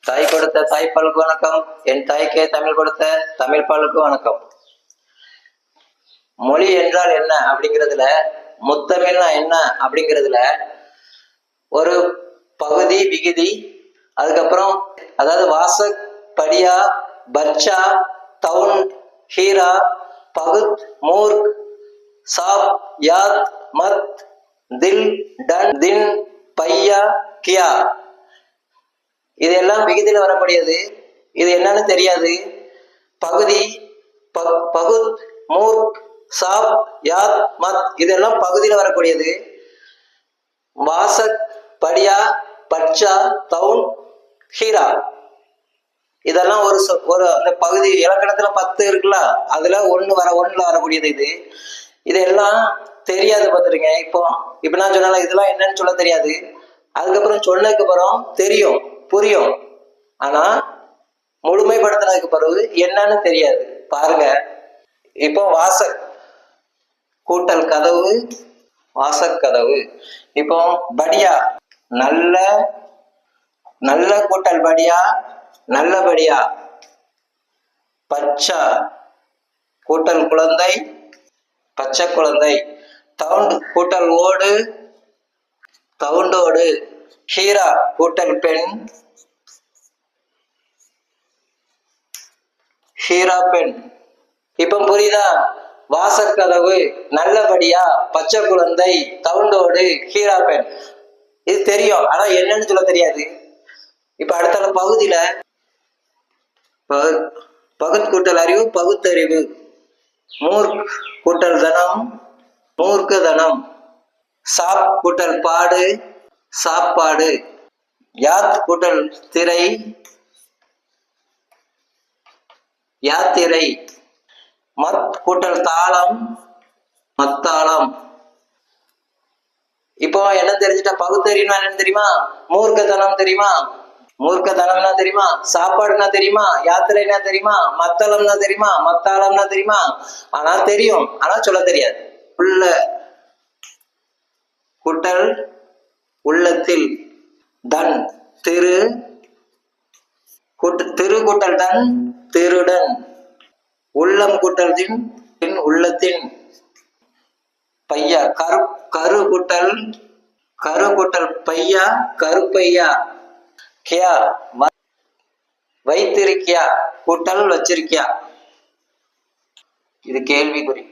தாய் கொடுத்த தாய்ப்பாலுக்கு வணக்கம். என் தாய்க்கே தமிழ் கொடுத்த தமிழ் பாலுக்கு வணக்கம். மொழி என்றால் என்ன அப்படிங்கிறதுல, முத்தமிழ்னா என்ன அப்படிங்கிறதுல ஒரு பகுதி விகுதி, அதுக்கப்புறம் அதாவது வாசக், படியா, பச்சா, தவுன், ஹீரா, பகுத், மூர்க், சாப், யாத், மத், தில், டன், தின், பையா, கியா, இதெல்லாம் விகுதியில் வரக்கூடியது. இது என்னன்னு தெரியாது. பகுதி, பகுத், மூர்க், சாப், யாத், மத், இதெல்லாம் பகுதியில் வரக்கூடியது. வாசக், படியா, பச்சா, தவுன், ஹீரா, இதெல்லாம் ஒரு அந்த பகுதி இலக்கணத்துல 10 இருக்குல்ல, அதுல ஒண்ணுல வரக்கூடியது. இதெல்லாம் தெரியாது பார்த்துருங்க. இப்போ நான் சொன்னால இதெல்லாம் என்னன்னு சொல்ல தெரியாது. அதுக்கப்புறம் சொன்னதுக்கு அப்புறம் தெரியும், புரியும். ஆனா முழுமைப்படுத்தினதுக்கு பிறகு என்னன்னு தெரியாது. பாருங்க, இப்போ வாசக் கூட்டல் கதவு, வாசக் கதவு. இப்போ படியா, நல்ல, நல்ல கூட்டல் படியா, நல்லபடியா. பச்சா கூட்டல் குழந்தை, பச்சை குழந்தை. தவுண்டு கூட்டல் ஓடு, தவுண்டோடு. ஹீரா கூட்டல் பெண், ஹீரா பெண். இப்ப புரியுதா? வாசக்கதவு, நல்லபடியா, பச்சை குழந்தை, தவுண்டோடு, ஹீரா பெண். இது தெரியும், ஆனா என்னன்னு சொல்ல தெரியாது. இப்ப அடுத்த பகுதியில பகுத் கூட்டல் அறிவு, பகுத்தறிவு. மூர்க் கூட்டல் தனம், மூர்க்க தனம். சாப் கூட்டல் பாடு, சாப்பாடு. யாத் கூட்டல் திரை, யாத்திரை. மத் கூட்டல் தாளம், மத்தாளம். இப்போ என்ன தெரிஞ்சுட்டா? பகுத்தறிவுனா என்னன்னு தெரியுமா? மூர்க்கதனம் தெரியுமா? மூர்க்கதனம்னா தெரியுமா? சாப்பாடுனா தெரியுமா? யாத்திரைனா தெரியுமா? மத்தளம்னா தெரியுமா? மத்தாளம்னா தெரியுமா? ஆனா தெரியும், ஆனா சொல்ல தெரியாது. உள்ள கூட்டல் உள்ளத்தில், தன் திரு, திரு கூட்டல் தன், திருடன். உள்ளம் கூட்டல் தின், உள்ளத்தின். பையா கரு கூட்டல் பையா, கருப்பையா. கியா வைத்திருக்கியா கூட்டல் வச்சிருக்கியா. இது கேள்விக்குறி.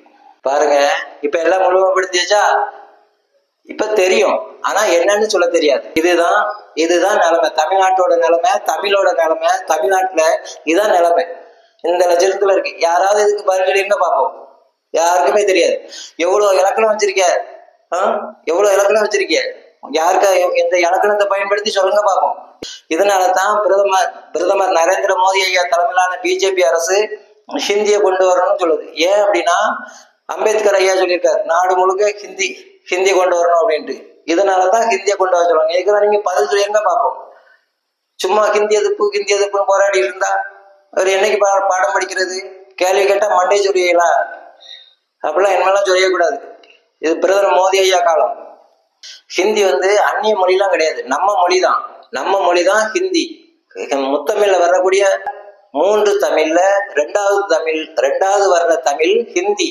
பாருங்க, இப்ப எல்லாம் முழுமைப்படுத்தியாச்சா? இப்ப தெரியும், ஆனா என்னன்னு சொல்ல தெரியாது. இதுதான் நிலைமை. தமிழ்நாட்டோட நிலைமை, தமிழோட நிலைமை. தமிழ்நாட்டுல இதுதான் நிலைமை. இந்த லட்சத்துல இருக்கு. யாராவது இதுக்கு பதில் பார்ப்போம். யாருக்குமே தெரியாது. எவ்வளவு இலக்கணம் வச்சிருக்க? எவ்வளவு இலக்கணம் வச்சிருக்க? யாருக்கா இந்த இலக்கணத்தை பயன்படுத்தி சொல்லுங்க பார்ப்போம். இதனாலதான் பிரதமர் நரேந்திர மோடி ஐயா தலைமையிலான பிஜேபி அரசு ஹிந்தியை கொண்டு வரணும்னு சொல்லுது. ஏன் அப்படின்னா, அம்பேத்கர் ஐயா சொல்லியிருக்காரு, நாடு முழுக்க ஹிந்தி கொண்டு வரணும் அப்படின்ட்டு. இதனாலதான் ஹிந்தியை கொண்டு வர சொல்லுவாங்க. இதுக்குதான் நீங்க பதில் சொல்லிருங்க பார்ப்போம். சும்மா ஹிந்தி எதிர்ப்புன்னு போராடி இருந்தா அவர் என்னைக்கு பாடம் படிக்கிறது? கேள்வி கேட்டா மண்டே சொல்லியலா? அப்படிலாம் என்னெல்லாம் சொல்லக்கூடாது. இது பிரதமர் மோடி ஐயா காலம். ஹிந்தி அந்நிய மொழிலாம் கிடையாது, நம்ம மொழிதான் ஹிந்தி. முத்தமிழ்ல வரக்கூடிய 3 தமிழ்ல ரெண்டாவது வர்ற தமிழ் ஹிந்தி.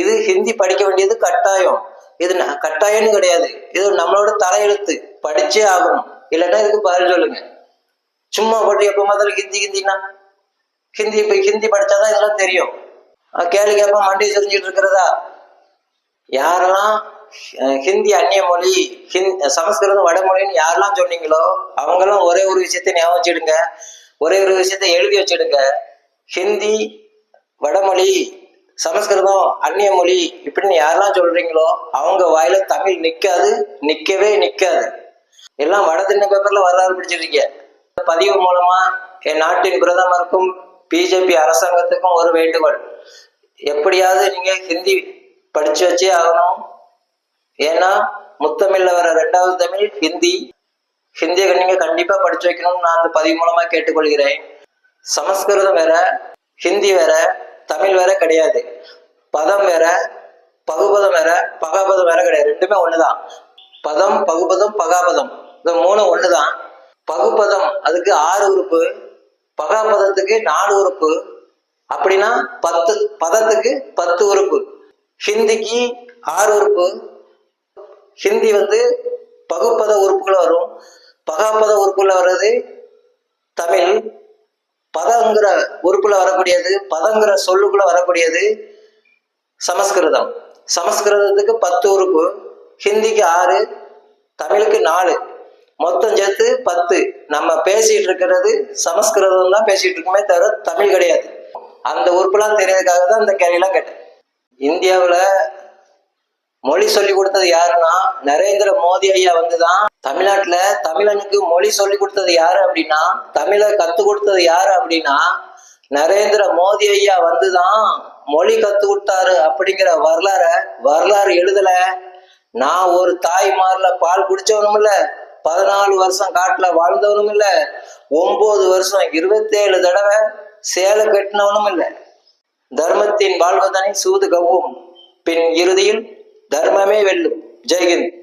இது ஹிந்தி படிக்க வேண்டியது கட்டாயம். இது கட்டாயம்னு கிடையாது, இது நம்மளோட தலையெழுத்து. படிச்சே ஆகணும், இல்லைன்னா இதுக்கு பதில் சொல்லுங்க. சும்மா போட்டு எப்ப முதல்ல ஹிந்தினா ஹிந்தி படிச்சாதான் இதெல்லாம் தெரியும். கேள்வி கேட்ப மண்டே தெரிஞ்சுட்டு இருக்கிறதா? யாரெல்லாம் ஹிந்தி அந்நிய மொழி, சமஸ்கிருதம் வடமொழின்னு யாரெல்லாம் சொன்னீங்களோ அவங்கெல்லாம் ஒரே ஒரு விஷயத்த ஞாபகம் வச்சுடுங்க, ஒரே ஒரு விஷயத்த எழுதி வச்சுடுங்க. ஹிந்தி வடமொழி, சமஸ்கிருதம் அந்நிய மொழி இப்படின்னு யாரெல்லாம் சொல்றீங்களோ அவங்க வாயில தமிழ் நிக்கவே நிக்காது. எல்லாம் வடதின்ன பேப்பர்ல வரலாறு பிடிச்சிருக்கீங்க. பதிவு மூலமா என் நாட்டின் பிரதமருக்கும் பிஜேபி அரசாங்கத்துக்கும் ஒரு வேண்டுகோள். எப்படியாவது நீங்க ஹிந்தி படிச்சு வச்சே ஆகணும். ஏன்னா முத்தமிழ்ல வர 2வது தமிழ் ஹிந்தியை நீங்க கண்டிப்பா படிச்சு வைக்கணும்னு நான் அந்த பதிவு மூலமா கேட்டுக்கொள்கிறேன். சமஸ்கிருதம் வேற, ஹிந்தி வேற, தமிழ் வேற கிடையாது. பதம் வேற, பகுபதம் வேற, பகாபதம் வேற கிடையாது. ரெண்டுமே ஒண்ணுதான். பதம், பகுபதம், பகாபதம், இந்த 3 ஒண்ணுதான். பகுப்பதம் அதுக்கு 6 உறுப்பு, பகாப்பதத்துக்கு 4 உறுப்பு, அப்படின்னா 10 பதத்துக்கு 10 உறுப்பு. ஹிந்திக்கு 6 உறுப்பு. ஹிந்தி பகுப்பத உறுப்புக்குள்ள வரும், பகாப்பத உறுப்புல வர்றது தமிழ், பதங்கிற உறுப்புல வரக்கூடியது, பதங்கிற சொல்லுக்குள்ள வரக்கூடியது சமஸ்கிருதம். சமஸ்கிருதத்துக்கு 10 உறுப்பு, ஹிந்திக்கு 6, தமிழுக்கு 4, மொத்தம் சேர்த்து 10. நம்ம பேசிட்டு இருக்கிறது சமஸ்கிருதம் தான் பேசிட்டு இருக்குமே தவிர தமிழ் கிடையாது. அந்த உறுப்புலாம் தெரியறதுக்காக தான் இந்த கேள்வியெல்லாம் கேட்டேன். இந்தியாவுல மொழி சொல்லி கொடுத்தது யாருன்னா நரேந்திர மோடி ஐயா வந்துதான். தமிழ்நாட்டுல தமிழனுக்கு மொழி சொல்லி கொடுத்தது யாரு அப்படின்னா, தமிழை கத்து கொடுத்தது யாரு அப்படின்னா நரேந்திர மோடி ஐயா வந்துதான் மொழி கத்து கொடுத்தாரு அப்படிங்கிற வரலாறு எழுதல. நான் ஒரு தாய் மார்ல பால் குடிச்சவனும் இல்ல, 14 வருஷம் காட்டுல வாழ்ந்தவனும் இல்ல, 9 வருஷம் 27 தடவை சேலை கட்டினவனும் இல்ல. தர்மத்தின் வாழ்வதனை சூது கவ்வும், பின் இறுதியில் தர்மமே வெல்லும். ஜெய்ஹிந்த்.